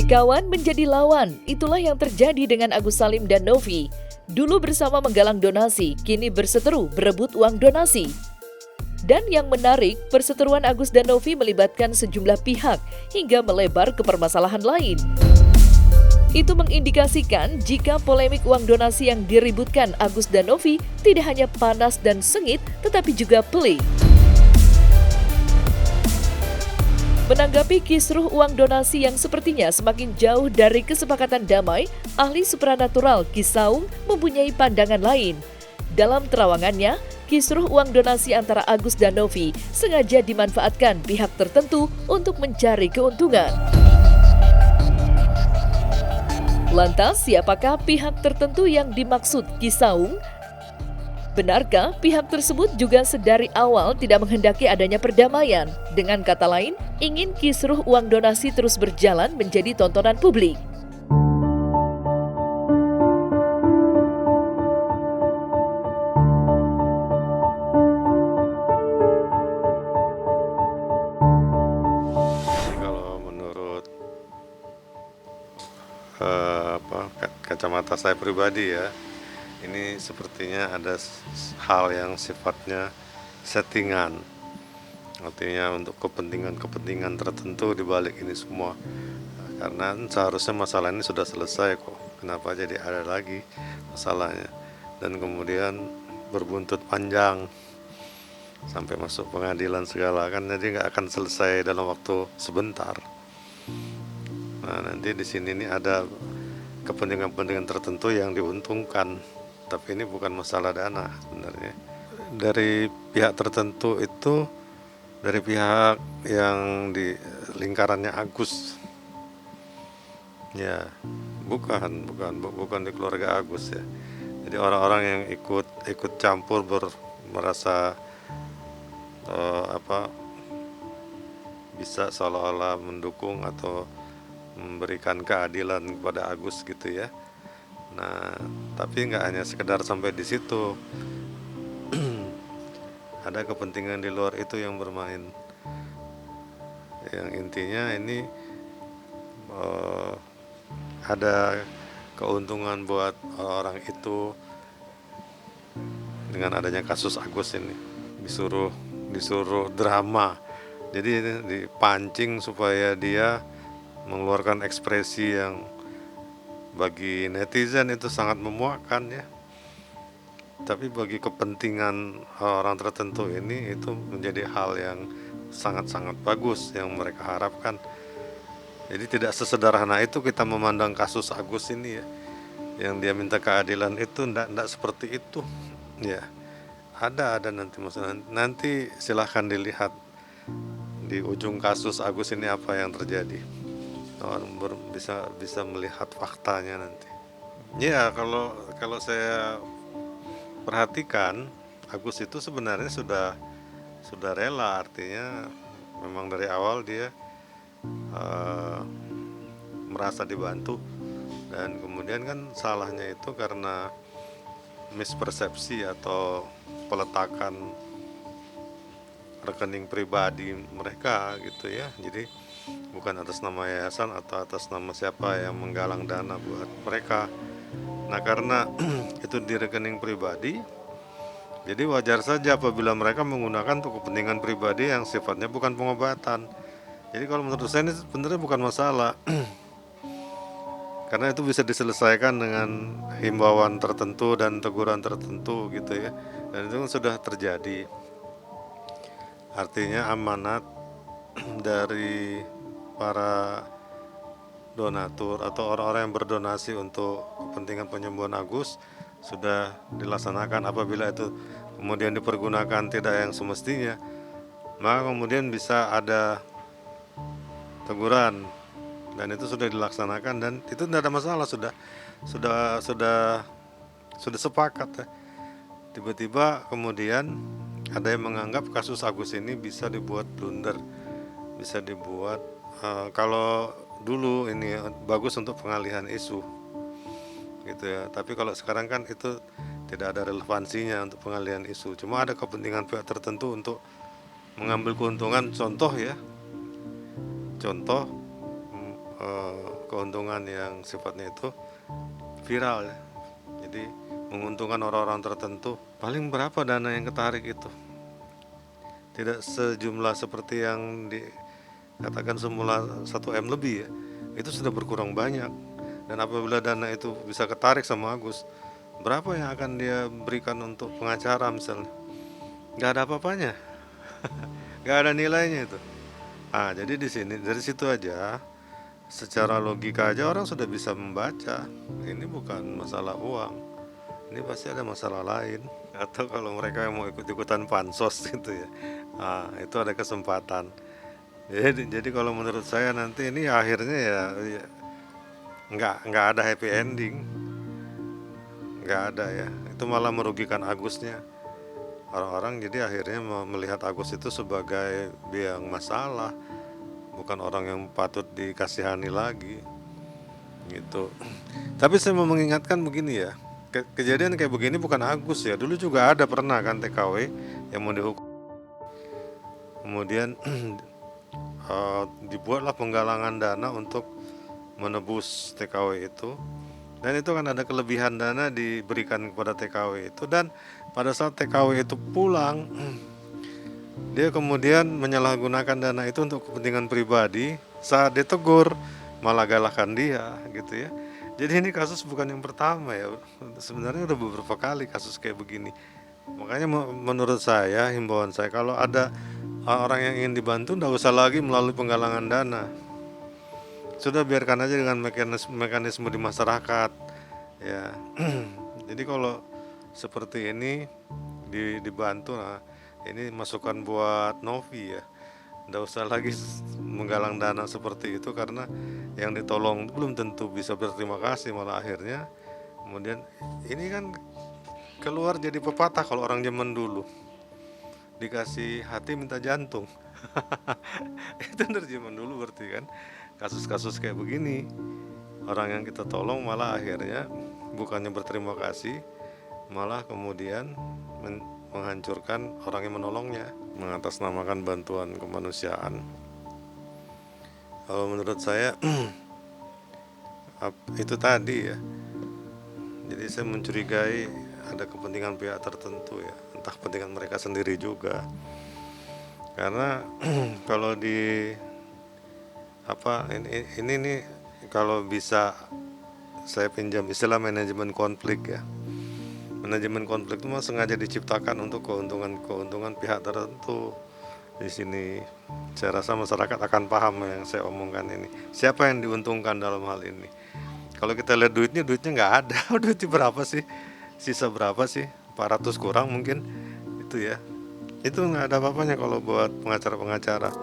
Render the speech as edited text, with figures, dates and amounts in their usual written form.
Kawan menjadi lawan, itulah yang terjadi dengan Agus Salim dan Novi. Dulu bersama menggalang donasi, kini berseteru berebut uang donasi. Dan yang menarik, perseteruan Agus dan Novi melibatkan sejumlah pihak hingga melebar ke permasalahan lain. Itu mengindikasikan jika polemik uang donasi yang diributkan Agus dan Novi tidak hanya panas dan sengit, tetapi juga pelik. Menanggapi kisruh uang donasi yang sepertinya semakin jauh dari kesepakatan damai, ahli supranatural Ki Saung mempunyai pandangan lain. Dalam terawangannya, kisruh uang donasi antara Agus dan Novi sengaja dimanfaatkan pihak tertentu untuk mencari keuntungan. Lantas, siapakah pihak tertentu yang dimaksud Ki Saung? Benarkah pihak tersebut juga sedari awal tidak menghendaki adanya perdamaian? Dengan kata lain, ingin kisruh uang donasi terus berjalan menjadi tontonan publik. Kalau menurut kacamata saya pribadi ya, ini sepertinya ada hal yang sifatnya settingan. Artinya untuk kepentingan tertentu di balik ini semua. Karena seharusnya masalah ini sudah selesai kok. Kenapa jadi ada lagi masalahnya? Dan kemudian berbuntut panjang sampai masuk pengadilan segala, kan jadi nggak akan selesai dalam waktu sebentar. Nah, nanti di sini nih ada kepentingan tertentu yang diuntungkan, tapi ini bukan masalah dana sebenarnya. Dari pihak tertentu itu, dari pihak yang di lingkarannya Agus, ya bukan di keluarga Agus ya. Jadi orang-orang yang ikut campur merasa bisa seolah-olah mendukung atau memberikan keadilan kepada Agus gitu ya. Nah, tapi nggak hanya sekedar sampai di situ. Ada kepentingan di luar itu yang bermain. Yang intinya ini ada keuntungan buat orang itu dengan adanya kasus Agus ini. Disuruh drama. Jadi ini dipancing supaya dia mengeluarkan ekspresi yang bagi netizen itu sangat memuakkan ya. Tapi bagi kepentingan orang tertentu ini itu menjadi hal yang sangat-sangat bagus yang mereka harapkan. Jadi tidak sesederhana itu kita memandang kasus Agus ini ya. Yang dia minta keadilan itu enggak seperti itu. Ya. Ada nanti masalah. Nanti silahkan dilihat di ujung kasus Agus ini apa yang terjadi. Orang bisa melihat faktanya nanti. Ya, kalau saya perhatikan, Agus itu sebenarnya sudah rela, artinya memang dari awal dia merasa dibantu, dan kemudian kan salahnya itu karena mispersepsi atau peletakan rekening pribadi mereka gitu ya. Jadi bukan atas nama yayasan atau atas nama siapa yang menggalang dana buat mereka. Nah, karena itu di rekening pribadi, jadi wajar saja apabila mereka menggunakan untuk kepentingan pribadi yang sifatnya bukan pengobatan. Jadi kalau menurut saya ini sebenarnya bukan masalah. Karena itu bisa diselesaikan dengan himbauan tertentu dan teguran tertentu gitu ya. Dan itu sudah terjadi. Artinya amanat dari para donatur atau orang-orang yang berdonasi untuk kepentingan penyembuhan Agus sudah dilaksanakan. Apabila itu kemudian dipergunakan tidak yang semestinya, maka kemudian bisa ada teguran, dan itu sudah dilaksanakan dan itu tidak ada masalah, sudah sepakat ya. Tiba-tiba kemudian ada yang menganggap kasus Agus ini bisa dibuat blunder, bisa dibuat kalau dulu ini bagus untuk pengalihan isu gitu ya, tapi kalau sekarang kan itu tidak ada relevansinya untuk pengalihan isu, cuma ada kepentingan pihak tertentu untuk mengambil keuntungan. Contoh keuntungan yang sifatnya itu viral ya. Jadi menguntungkan orang-orang tertentu. Paling berapa dana yang ketarik itu? Tidak sejumlah seperti yang dikatakan semula 1 M lebih ya. Itu sudah berkurang banyak. Dan apabila dana itu bisa ketarik sama Agus, berapa yang akan dia berikan untuk pengacara misalnya? Nggak ada apa-apanya, nggak ada nilainya itu. Jadi di sini dari situ aja, secara logika aja orang sudah bisa membaca. Ini bukan masalah uang, ini pasti ada masalah lain. Atau kalau mereka yang mau ikut-ikutan pansos gitu ya, itu ada kesempatan. Jadi kalau menurut saya nanti ini akhirnya ya nggak ada happy ending, nggak ada ya. Itu malah merugikan Agusnya. Orang-orang jadi akhirnya melihat Agus itu sebagai biang masalah, bukan orang yang patut dikasihani lagi gitu. Tapi saya mau mengingatkan begini ya, kejadian kayak begini bukan Agus ya, dulu juga ada pernah kan TKW yang mau dihukum, kemudian dibuatlah penggalangan dana untuk menebus TKW itu. Dan itu kan ada kelebihan dana diberikan kepada TKW itu, dan pada saat TKW itu pulang, dia kemudian menyalahgunakan dana itu untuk kepentingan pribadi. Saat ditegur malah galahkan dia gitu ya. Jadi ini kasus bukan yang pertama ya, sebenarnya udah beberapa kali kasus kayak begini. Makanya menurut saya, himbauan saya, kalau ada orang yang ingin dibantu, nggak usah lagi melalui penggalangan dana. Sudah biarkan aja dengan mekanisme di masyarakat ya. Jadi kalau seperti ini dibantu, ini masukan buat Novi ya, nggak usah lagi menggalang dana seperti itu, karena yang ditolong belum tentu bisa berterima kasih, malah akhirnya kemudian ini kan keluar jadi pepatah kalau orang zaman dulu, dikasih hati minta jantung. Itu dari zaman dulu berarti kan. Kasus-kasus kayak begini, orang yang kita tolong malah akhirnya bukannya berterima kasih, malah kemudian menghancurkan orang yang menolongnya, mengatasnamakan bantuan kemanusiaan. Kalau menurut saya itu tadi ya, jadi saya mencurigai ada kepentingan pihak tertentu ya, entah kepentingan mereka sendiri juga. Karena kalau ini nih, kalau bisa saya pinjam istilah manajemen konflik ya. Manajemen konflik itu sengaja diciptakan untuk keuntungan pihak tertentu. Di sini saya rasa masyarakat akan paham yang saya omongkan ini. Siapa yang diuntungkan dalam hal ini? Kalau kita lihat duitnya nggak ada. Duitnya berapa sih? Sisa berapa sih? 400 kurang mungkin itu ya. Itu nggak ada apa-apanya kalau buat pengacara-pengacara.